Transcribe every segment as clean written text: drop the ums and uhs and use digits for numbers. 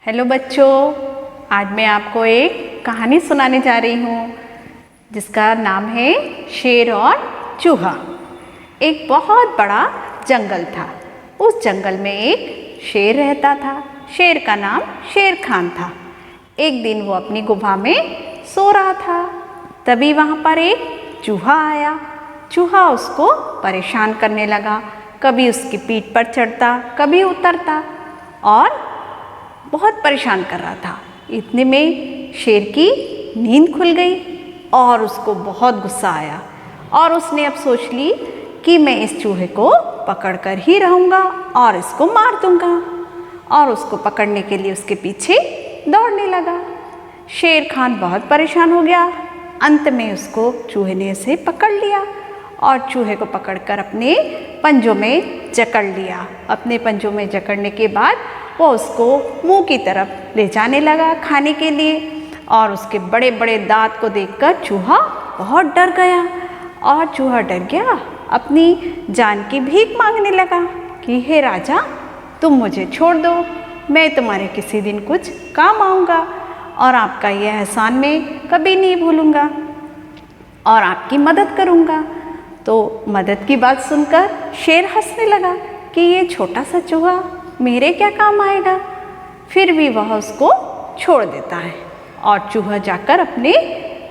Hello बच्चों, आज मैं आपको एक कहानी सुनाने जा रही हूँ जिसका नाम है शेर और चूहा। एक बहुत बड़ा जंगल था। उस जंगल में एक शेर रहता था। शेर का नाम शेर खान था। एक दिन वो अपनी गुफा में सो रहा था। तभी वहाँ पर एक चूहा आया। चूहा उसको परेशान करने लगा। कभी उसकी पीठ पर चढ़ता, कभी उतरता और बहुत परेशान कर रहा था। इतने में शेर की नींद खुल गई और उसको बहुत गुस्सा आया और उसने अब सोच ली कि मैं इस चूहे को पकड़ कर ही रहूँगा और इसको मार दूँगा। और उसको पकड़ने के लिए उसके पीछे दौड़ने लगा। शेर खान बहुत परेशान हो गया। अंत में उसको चूहे ने उसे पकड़ लिया और चूहे को पकड़कर अपने पंजों में जकड़ लिया। अपने पंजों में जकड़ने के बाद वो उसको मुंह की तरफ ले जाने लगा खाने के लिए। और उसके बड़े बड़े दांत को देखकर चूहा बहुत डर गया और चूहा डर गया अपनी जान की भीख मांगने लगा कि हे राजा, तुम मुझे छोड़ दो, मैं तुम्हारे किसी दिन कुछ काम आऊँगा और आपका यह एहसान मैं कभी नहीं भूलूँगा और आपकी मदद करूँगा। तो मदद की बात सुनकर शेर हंसने लगा कि ये छोटा सा चूहा मेरे क्या काम आएगा। फिर भी वह उसको छोड़ देता है और चूहा जाकर अपने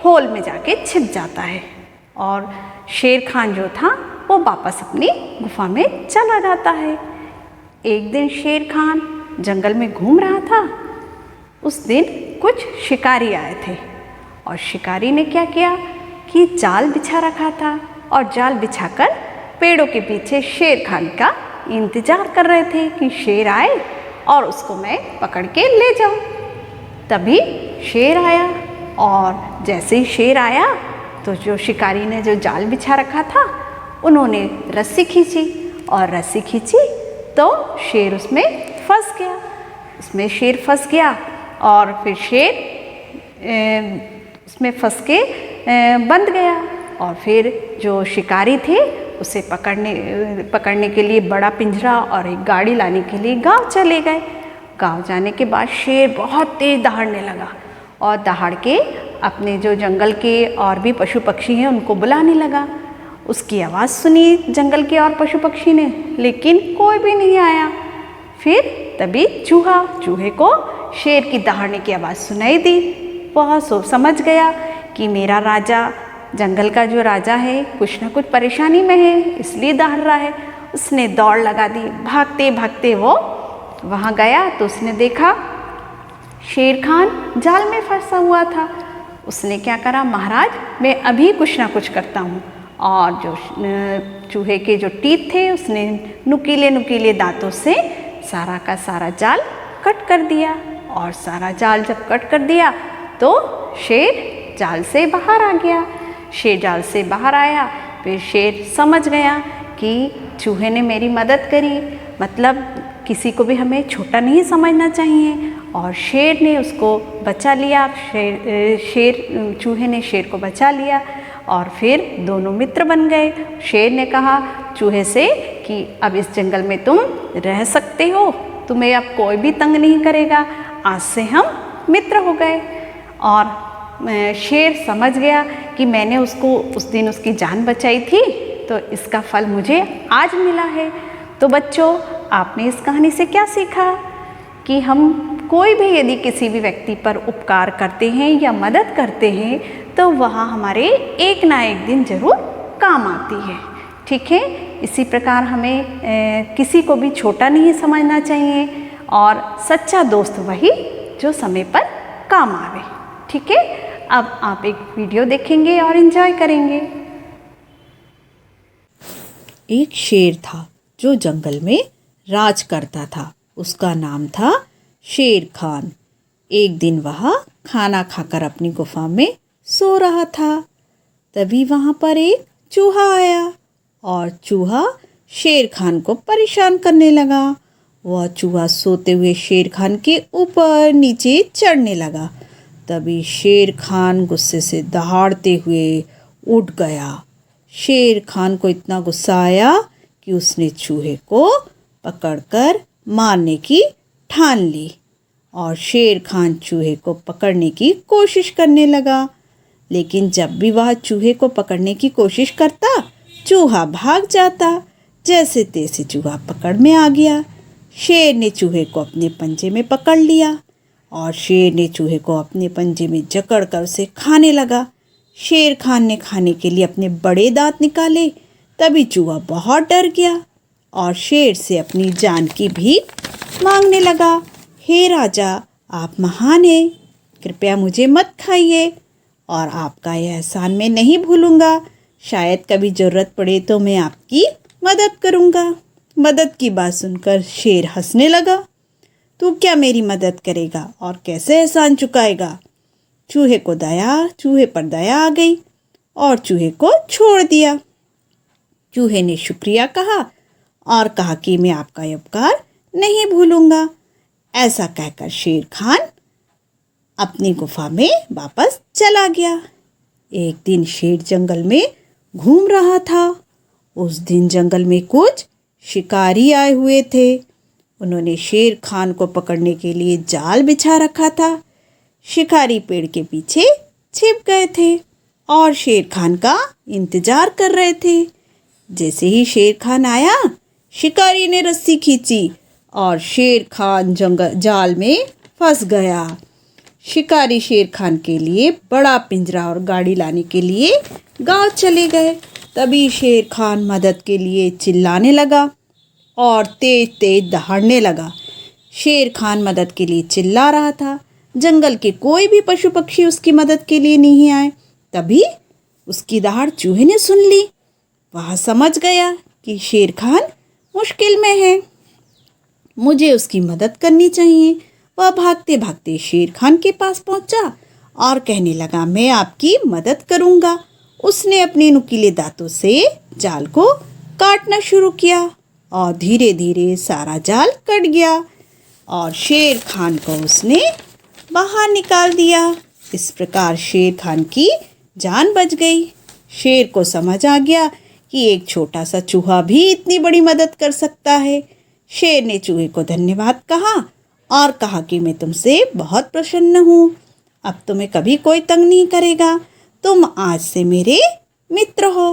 होल में जाके छिप जाता है। और शेर खान जो था वो वापस अपनी गुफा में चला जाता है। एक दिन शेर खान जंगल में घूम रहा था। उस दिन कुछ शिकारी आए थे और शिकारी ने क्या किया कि जाल बिछा रखा था और जाल बिछाकर पेड़ों के पीछे शेर खान का इंतजार कर रहे थे कि शेर आए और उसको मैं पकड़ के ले जाऊं। तभी शेर आया और जैसे ही शेर आया तो जो शिकारी ने जो जाल बिछा रखा था उन्होंने रस्सी खींची और रस्सी खींची तो शेर उसमें फंस गया। उसमें शेर फंस गया और फिर शेर उसमें फंस के बंध गया। और फिर जो शिकारी थे उसे पकड़ने के लिए बड़ा पिंजरा और एक गाड़ी लाने के लिए गांव चले गए। गांव जाने के बाद शेर बहुत तेज दहाड़ने लगा और दहाड़ के अपने जो जंगल के और भी पशु पक्षी हैं उनको बुलाने लगा। उसकी आवाज़ सुनी जंगल के और पशु पक्षी ने, लेकिन कोई भी नहीं आया। फिर तभी चूहे को शेर की दहाड़ने की आवाज़ सुनाई दी। वह समझ गया कि मेरा राजा, जंगल का जो राजा है, कुछ न कुछ परेशानी में है, इसलिए दहाड़ रहा है। उसने दौड़ लगा दी। भागते भागते वो वहाँ गया तो उसने देखा शेर खान जाल में फंसा हुआ था। उसने क्या करा, महाराज मैं अभी कुछ ना कुछ करता हूँ। और जो चूहे के जो टीथ थे उसने नुकीले नुकीले दांतों से सारा का सारा जाल कट कर दिया। और सारा जाल जब कट कर दिया तो शेर जाल से बाहर आ गया। शेर जाल से बाहर आया। फिर शेर समझ गया कि चूहे ने मेरी मदद करी, मतलब किसी को भी हमें छोटा नहीं समझना चाहिए। और शेर ने उसको बचा लिया। चूहे ने शेर को बचा लिया और फिर दोनों मित्र बन गए। शेर ने कहा चूहे से कि अब इस जंगल में तुम रह सकते हो, तुम्हें अब कोई भी तंग नहीं करेगा, आज से हम मित्र हो गए। और शेर समझ गया कि मैंने उसको उस दिन उसकी जान बचाई थी तो इसका फल मुझे आज मिला है। तो बच्चों, आपने इस कहानी से क्या सीखा कि हम कोई भी यदि किसी भी व्यक्ति पर उपकार करते हैं या मदद करते हैं तो वह हमारे एक ना एक दिन ज़रूर काम आती है। ठीक है, इसी प्रकार हमें किसी को भी छोटा नहीं समझना चाहिए और सच्चा दोस्त वही जो समय पर काम आवे। ठीक है, अब आप एक वीडियो देखेंगे और एंजॉय करेंगे। एक शेर था जो जंगल में राज करता था। उसका नाम था शेर खान। एक दिन वह खाना खाकर अपनी गुफा में सो रहा था। तभी वहाँ पर एक चूहा आया और चूहा शेर खान को परेशान करने लगा। वह चूहा सोते हुए शेर खान के ऊपर नीचे चढ़ने लगा। तभी शेर खान गुस्से से दहाड़ते हुए उठ गया। शेर खान को इतना गुस्सा आया कि उसने चूहे को पकड़कर मारने की ठान ली और शेर खान चूहे को पकड़ने की कोशिश करने लगा। लेकिन जब भी वह चूहे को पकड़ने की कोशिश करता, चूहा भाग जाता। जैसे तैसे चूहा पकड़ में आ गया। शेर ने चूहे को अपने पंजे में पकड़ लिया और शेर ने चूहे को अपने पंजे में जकड़ कर उसे खाने लगा। शेर खान ने खाने के लिए अपने बड़े दांत निकाले। तभी चूहा बहुत डर गया और शेर से अपनी जान की भीख मांगने लगा। हे राजा, आप महान हैं, कृपया मुझे मत खाइए और आपका यह एहसान मैं नहीं भूलूंगा। शायद कभी ज़रूरत पड़े तो मैं आपकी मदद करूंगा। मदद की बात सुनकर शेर हंसने लगा। तू क्या मेरी मदद करेगा और कैसे एहसान चुकाएगा? चूहे पर दया आ गई और चूहे को छोड़ दिया। चूहे ने शुक्रिया कहा और कहा कि मैं आपका ये उपकार नहीं भूलूंगा। ऐसा कहकर शेर खान अपनी गुफा में वापस चला गया। एक दिन शेर जंगल में घूम रहा था। उस दिन जंगल में कुछ शिकारी आए हुए थे। उन्होंने शेर खान को पकड़ने के लिए जाल बिछा रखा था। शिकारी पेड़ के पीछे छिप गए थे और शेर खान का इंतजार कर रहे थे। जैसे ही शेर खान आया, शिकारी ने रस्सी खींची और शेर खान जाल में फंस गया। शिकारी शेर खान के लिए बड़ा पिंजरा और गाड़ी लाने के लिए गांव चले गए। तभी शेर खान मदद के लिए चिल्लाने लगा और तेज तेज दहाड़ने लगा। शेर खान मदद के लिए चिल्ला रहा था। जंगल के कोई भी पशु पक्षी उसकी मदद के लिए नहीं आए। तभी उसकी दहाड़ चूहे ने सुन ली। वह समझ गया कि शेर खान मुश्किल में है, मुझे उसकी मदद करनी चाहिए। वह भागते भागते शेर खान के पास पहुंचा और कहने लगा, मैं आपकी मदद करूंगा। उसने अपने नुकीले दांतों से जाल को काटना शुरू किया और धीरे धीरे सारा जाल कट गया और शेर खान को उसने बाहर निकाल दिया। इस प्रकार शेर खान की जान बच गई। शेर को समझ आ गया कि एक छोटा सा चूहा भी इतनी बड़ी मदद कर सकता है। शेर ने चूहे को धन्यवाद कहा और कहा कि मैं तुमसे बहुत प्रसन्न हूँ। अब तुम्हें कभी कोई तंग नहीं करेगा। तुम आज से मेरे मित्र हो।